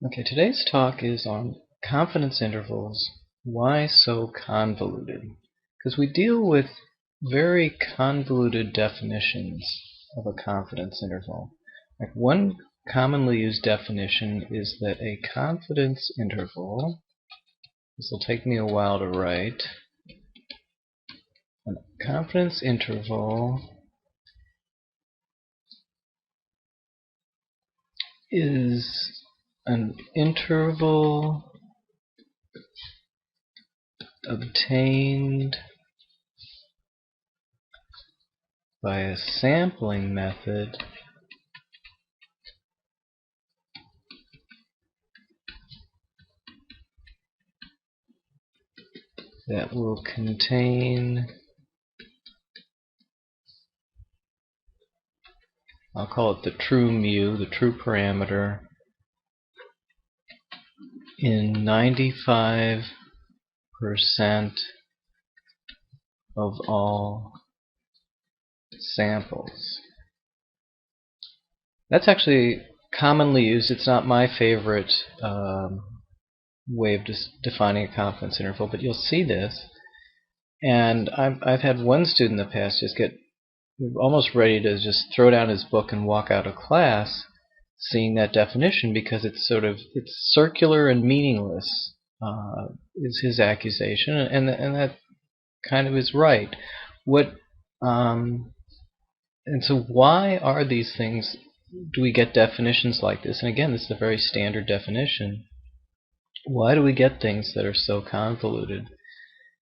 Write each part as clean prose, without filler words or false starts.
Okay, today's talk is on confidence intervals. Why so convoluted? Because we deal with very convoluted definitions of a confidence interval. Like one commonly used definition is that a confidence interval, this will take me a while to write, a confidence interval is an interval obtained by a sampling method that will contain, I'll call it the true mu, the true parameter, in 95% of all samples. That's actually commonly used. It's not my favorite way of defining a confidence interval, but you'll see this. And I've had one student in the past just get almost ready to just throw down his book and walk out of class seeing that definition, because it's circular and meaningless, is his accusation, and that kind of is right. And so why are these things? Do we get definitions like this? And again, this is a very standard definition. Why do we get things that are so convoluted?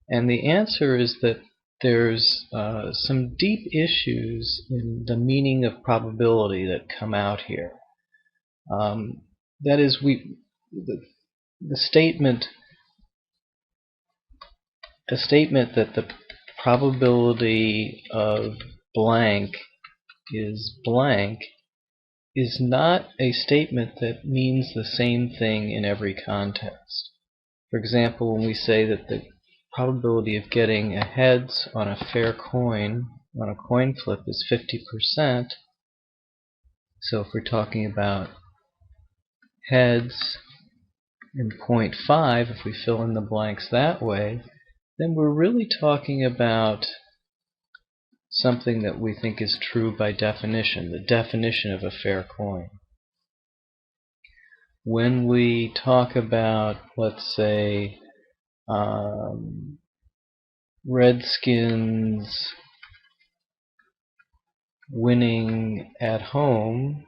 And the answer is that there's some deep issues in the meaning of probability that come out here. That is, the statement that the probability of blank is not a statement that means the same thing in every context. For example, when we say that the probability of getting a heads on a fair coin on a coin flip is 50%, so if we're talking about heads and 0.5, if we fill in the blanks that way, then we're really talking about something that we think is true by definition, the definition of a fair coin. When we talk about, let's say, Redskins winning at home,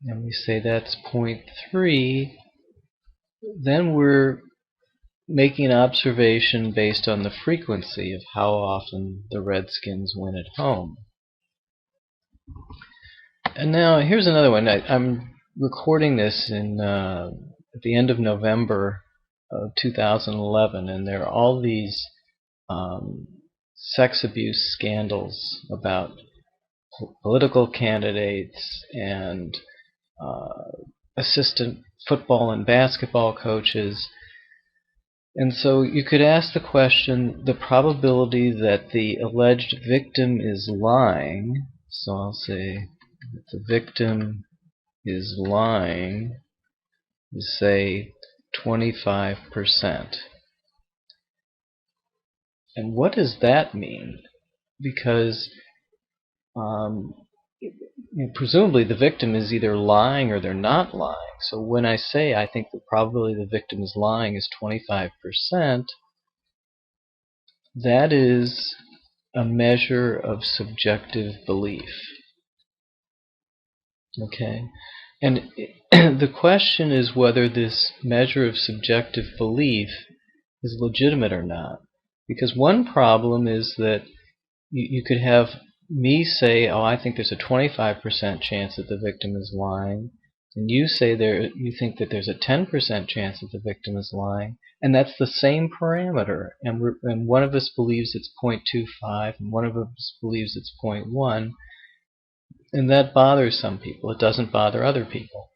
and we say that's 0.3, then we're making an observation based on the frequency of how often the Redskins win at home. And now here's another one. I'm recording this at the end of November of 2011, and there are all these sex abuse scandals about political candidates and assistant football and basketball coaches. And so you could ask the question, the probability that the alleged victim is lying, so I'll say that the victim is lying, is, say, 25%. And what does that mean? Because presumably the victim is either lying or they're not lying. So when I say I think the probability the victim is lying is 25%, that is a measure of subjective belief. Okay? And the question is whether this measure of subjective belief is legitimate or not. Because one problem is that you could have me say, oh, I think there's a 25% chance that the victim is lying, and you say you think that there's a 10% chance that the victim is lying, and that's the same parameter, and one of us believes it's 0.25, and one of us believes it's 0.1, and that bothers some people. It doesn't bother other people.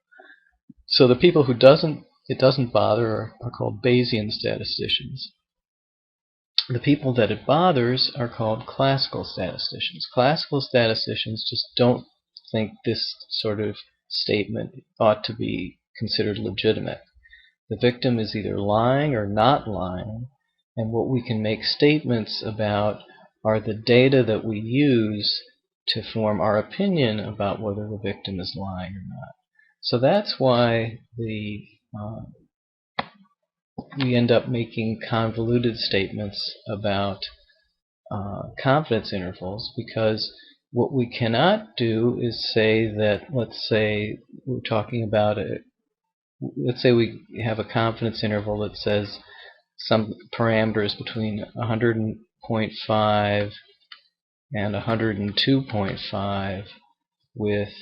So the people who it doesn't bother are called Bayesian statisticians. The people that it bothers are called classical statisticians. Classical statisticians just don't think this sort of statement ought to be considered legitimate. The victim is either lying or not lying, and what we can make statements about are the data that we use to form our opinion about whether the victim is lying or not. So that's why we end up making convoluted statements about confidence intervals, because what we cannot do is say that, let's say we're talking about let's say we have a confidence interval that says some parameters between 100.5 and 102.5 with,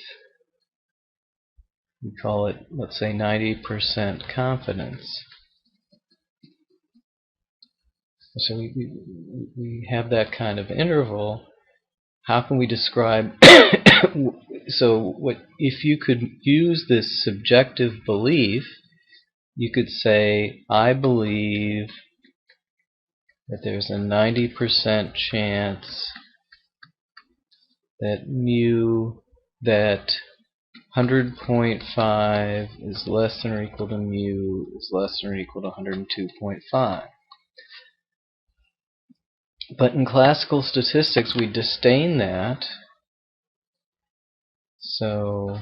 we call it, let's say 90% confidence. So we have that kind of interval. How can we describe so what if you could use this subjective belief, you could say, I believe that there's a 90% chance that that 100.5 is less than or equal to mu is less than or equal to 102.5. But in classical statistics, we disdain that. So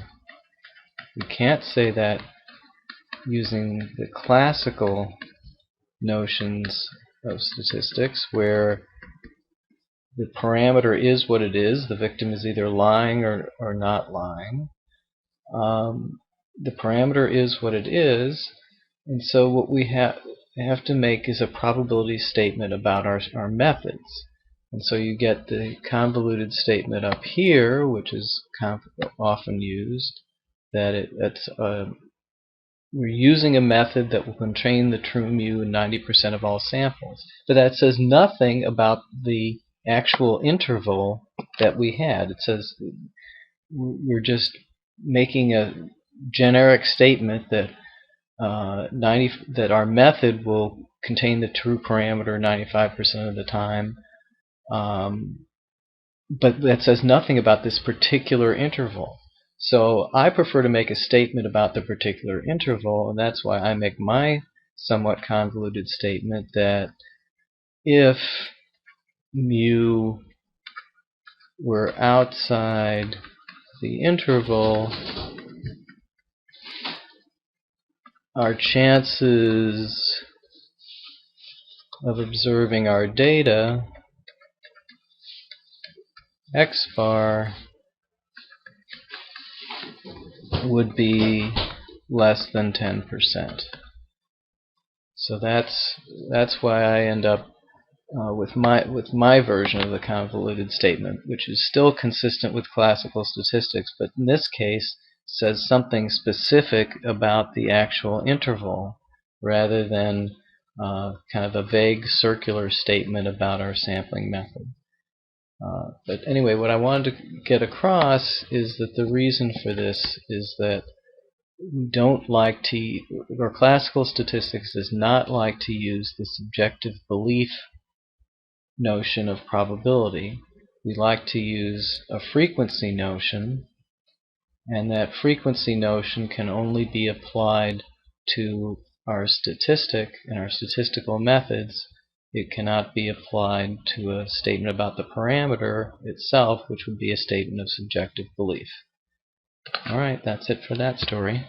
we can't say that using the classical notions of statistics, where the parameter is what it is, the victim is either lying or not lying. The parameter is what it is, and so what we have to make is a probability statement about our methods. And so you get the convoluted statement up here, which is often used, that we're using a method that will contain the true mu in 90% of all samples. But that says nothing about the actual interval that we had. It says we're just making a generic statement that that our method will contain the true parameter 95% of the time. But that says nothing about this particular interval. So I prefer to make a statement about the particular interval, and that's why I make my somewhat convoluted statement that if mu were outside the interval, our chances of observing our data, x bar, would be less than 10%. So that's why I end up with my version of the convoluted statement, which is still consistent with classical statistics, but in this case says something specific about the actual interval rather than kind of a vague circular statement about our sampling method. But anyway, what I wanted to get across is that the reason for this is that we don't like to, or classical statistics does not like to use the subjective belief notion of probability. We like to use a frequency notion, and that frequency notion can only be applied to our statistic and our statistical methods. It cannot be applied to a statement about the parameter itself, which would be a statement of subjective belief. Alright, that's it for that story.